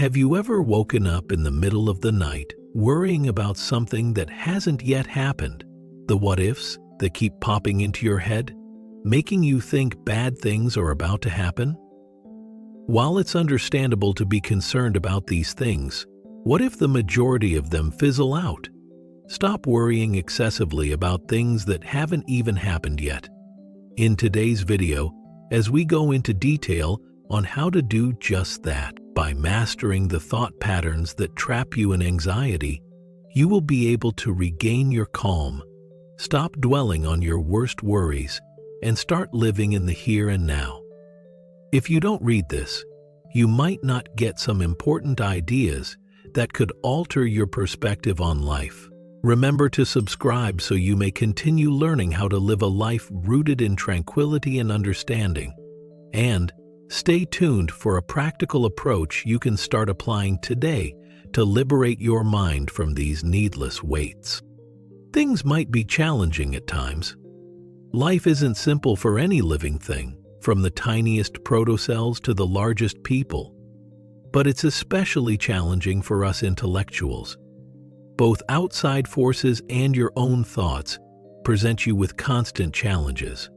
Have you ever woken up in the middle of the night worrying about something that hasn't yet happened? The what-ifs that keep popping into your head, making you think bad things are about to happen? While it's understandable to be concerned about these things, what if the majority of them fizzle out? Stop worrying excessively about things that haven't even happened yet. In today's video, as we go into detail on how to do just that, by mastering the thought patterns that trap you in anxiety, you will be able to regain your calm, stop dwelling on your worst worries, and start living in the here and now. If you don't read this, you might not get some important ideas that could alter your perspective on life. Remember to subscribe so you may continue learning how to live a life rooted in tranquility and understanding. And stay tuned for a practical approach you can start applying today to liberate your mind from these needless weights. Things might be challenging at times. Life isn't simple for any living thing, from the tiniest protocells to the largest people. But it's especially challenging for us intellectuals. Both outside forces and your own thoughts present you with constant challenges.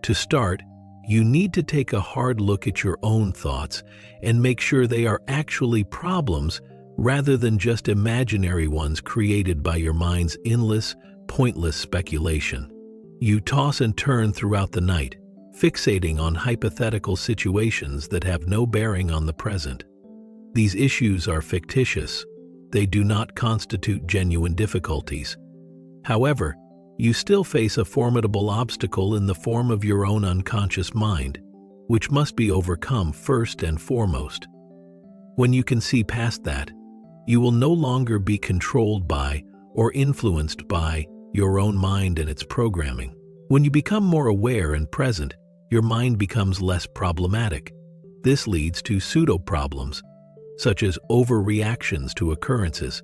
To start, you need to take a hard look at your own thoughts and make sure they are actually problems rather than just imaginary ones created by your mind's endless, pointless speculation. You toss and turn throughout the night, fixating on hypothetical situations that have no bearing on the present. These issues are fictitious. They do not constitute genuine difficulties. However, you still face a formidable obstacle in the form of your own unconscious mind, which must be overcome first and foremost. When you can see past that, you will no longer be controlled by or influenced by your own mind and its programming. When you become more aware and present, your mind becomes less problematic. This leads to pseudo-problems, such as overreactions to occurrences,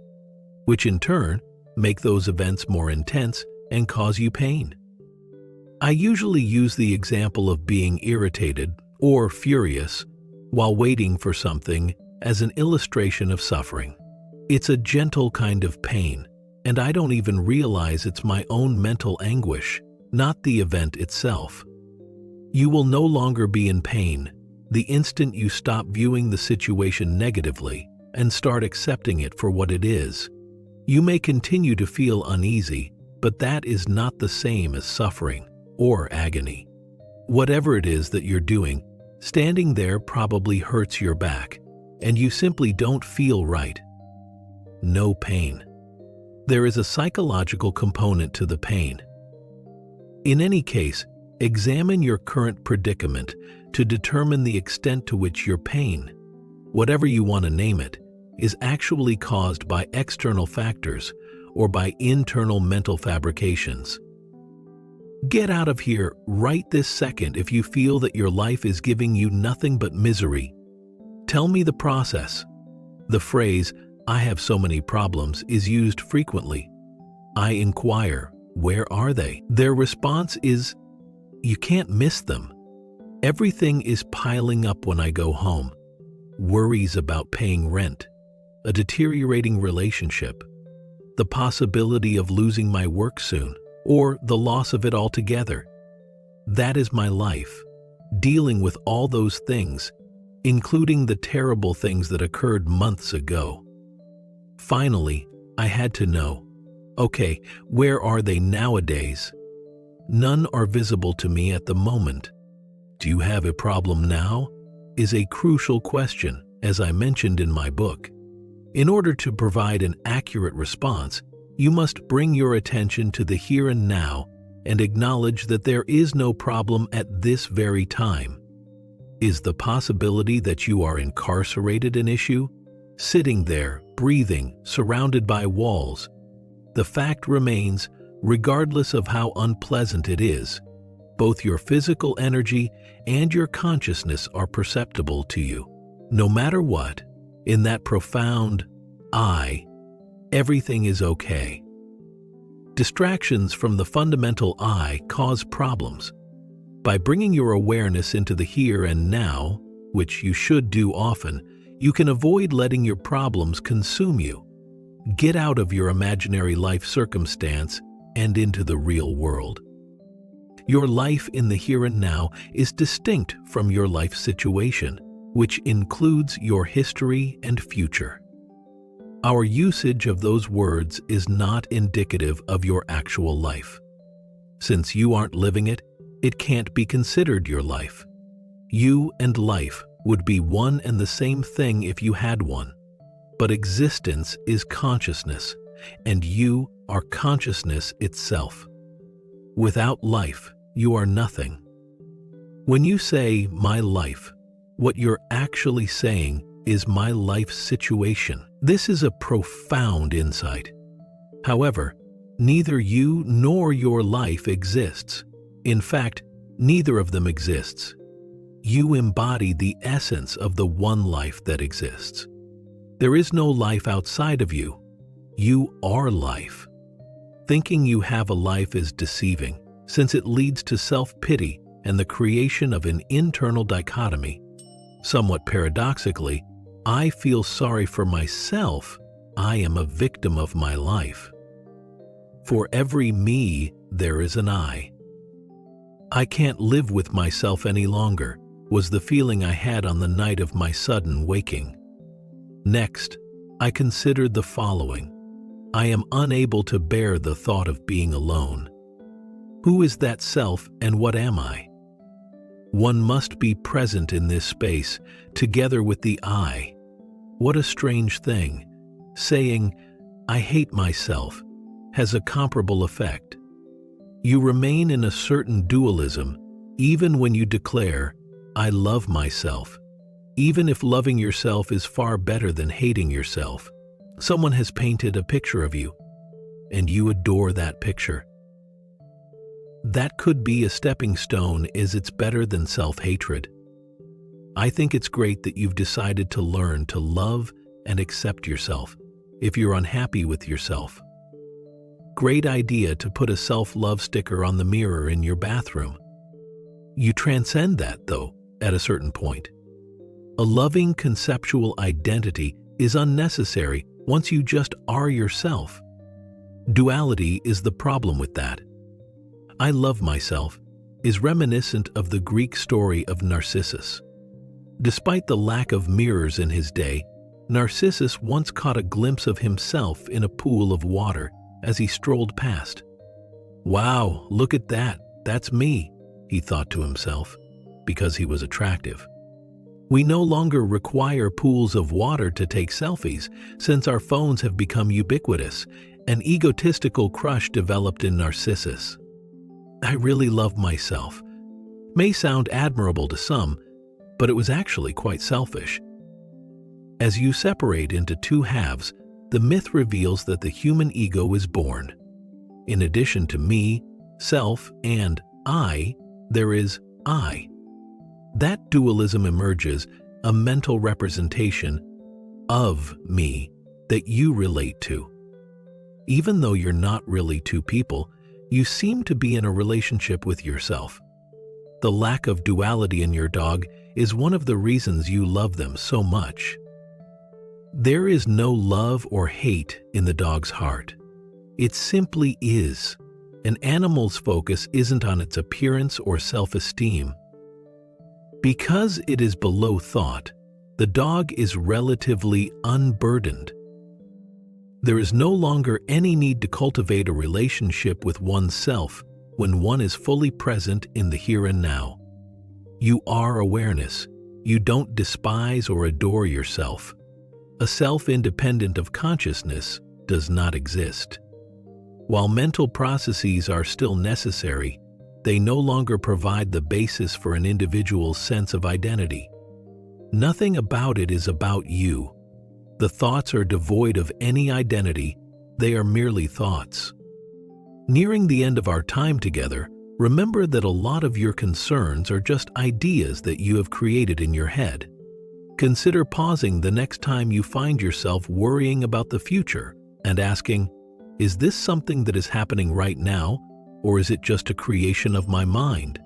which in turn make those events more intense and cause you pain. I usually use the example of being irritated or furious while waiting for something as an illustration of suffering. It's a gentle kind of pain, and I don't even realize it's my own mental anguish, not the event itself. You will no longer be in pain the instant you stop viewing the situation negatively and start accepting it for what it is. You may continue to feel uneasy, but that is not the same as suffering or agony. Whatever it is that you're doing, standing there probably hurts your back, and you simply don't feel right. No pain. There is a psychological component to the pain. In any case, examine your current predicament to determine the extent to which your pain, whatever you want to name it, is actually caused by external factors or by internal mental fabrications. Get out of here right this second if you feel that your life is giving you nothing but misery. Tell me the process. The phrase, "I have so many problems," is used frequently. I inquire, "Where are they?" Their response is, "You can't miss them. Everything is piling up when I go home. Worries about paying rent, a deteriorating relationship, the possibility of losing my work soon, or the loss of it altogether." That is my life, dealing with all those things, including the terrible things that occurred months ago. Finally, I had to know, okay, where are they nowadays? None are visible to me at the moment. Do you have a problem now? Is a crucial question, as I mentioned in my book. In order to provide an accurate response, you must bring your attention to the here and now and acknowledge that there is no problem at this very time. Is the possibility that you are incarcerated an issue? Sitting there, breathing, surrounded by walls? The fact remains, regardless of how unpleasant it is, both your physical energy and your consciousness are perceptible to you. No matter what, in that profound I, everything is okay. Distractions from the fundamental I cause problems. By bringing your awareness into the here and now, which you should do often, you can avoid letting your problems consume you. Get out of your imaginary life circumstance and into the real world. Your life in the here and now is distinct from your life situation, which includes your history and future. Our usage of those words is not indicative of your actual life. Since you aren't living it, it can't be considered your life. You and life would be one and the same thing if you had one. But existence is consciousness, and you are consciousness itself. Without life, you are nothing. When you say, "my life," what you're actually saying is "my life situation." This is a profound insight. However, neither you nor your life exists. In fact, neither of them exists. You embody the essence of the one life that exists. There is no life outside of you. You are life. Thinking you have a life is deceiving, since it leads to self-pity and the creation of an internal dichotomy. Somewhat paradoxically, I feel sorry for myself. I am a victim of my life. For every me, there is an I. I can't live with myself any longer, was the feeling I had on the night of my sudden waking. Next, I considered the following. I am unable to bear the thought of being alone. Who is that self and what am I? One must be present in this space, together with the I. What a strange thing. Saying, "I hate myself," has a comparable effect. You remain in a certain dualism, even when you declare, "I love myself." Even if loving yourself is far better than hating yourself, someone has painted a picture of you, and you adore that picture. That could be a stepping stone, as it's better than self-hatred. I think it's great that you've decided to learn to love and accept yourself if you're unhappy with yourself. Great idea to put a self-love sticker on the mirror in your bathroom. You transcend that, though, at a certain point. A loving conceptual identity is unnecessary once you just are yourself. Duality is the problem with that. "I love myself" is reminiscent of the Greek story of Narcissus. Despite the lack of mirrors in his day, Narcissus once caught a glimpse of himself in a pool of water as he strolled past. "Wow, look at that, that's me," he thought to himself, because he was attractive. We no longer require pools of water to take selfies, since our phones have become ubiquitous. An egotistical crush developed in Narcissus. "I really love myself" may sound admirable to some, but it was actually quite selfish. As you separate into two halves, the myth reveals that the human ego is born. In addition to me, self, and I, there is I. That dualism emerges, a mental representation of me that you relate to. Even though you're not really two people, you seem to be in a relationship with yourself. The lack of duality in your dog is one of the reasons you love them so much. There is no love or hate in the dog's heart. It simply is. An animal's focus isn't on its appearance or self-esteem. Because it is below thought, the dog is relatively unburdened. There is no longer any need to cultivate a relationship with oneself when one is fully present in the here and now. You are awareness. You don't despise or adore yourself. A self independent of consciousness does not exist. While mental processes are still necessary, they no longer provide the basis for an individual's sense of identity. Nothing about it is about you. The thoughts are devoid of any identity. They are merely thoughts. Nearing the end of our time together, remember that a lot of your concerns are just ideas that you have created in your head. Consider pausing the next time you find yourself worrying about the future and asking, "Is this something that is happening right now, or is it just a creation of my mind?"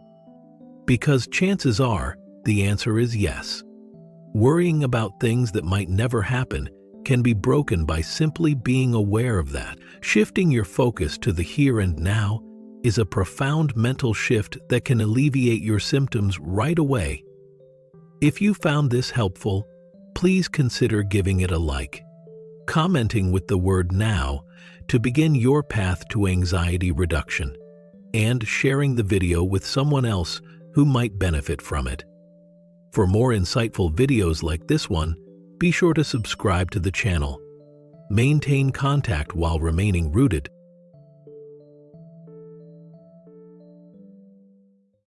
Because chances are, the answer is yes. Worrying about things that might never happen can be broken by simply being aware of that. Shifting your focus to the here and now is a profound mental shift that can alleviate your symptoms right away. If you found this helpful, please consider giving it a like, commenting with the word "now" to begin your path to anxiety reduction, and sharing the video with someone else who might benefit from it. For more insightful videos like this one, be sure to subscribe to the channel. Maintain contact while remaining rooted.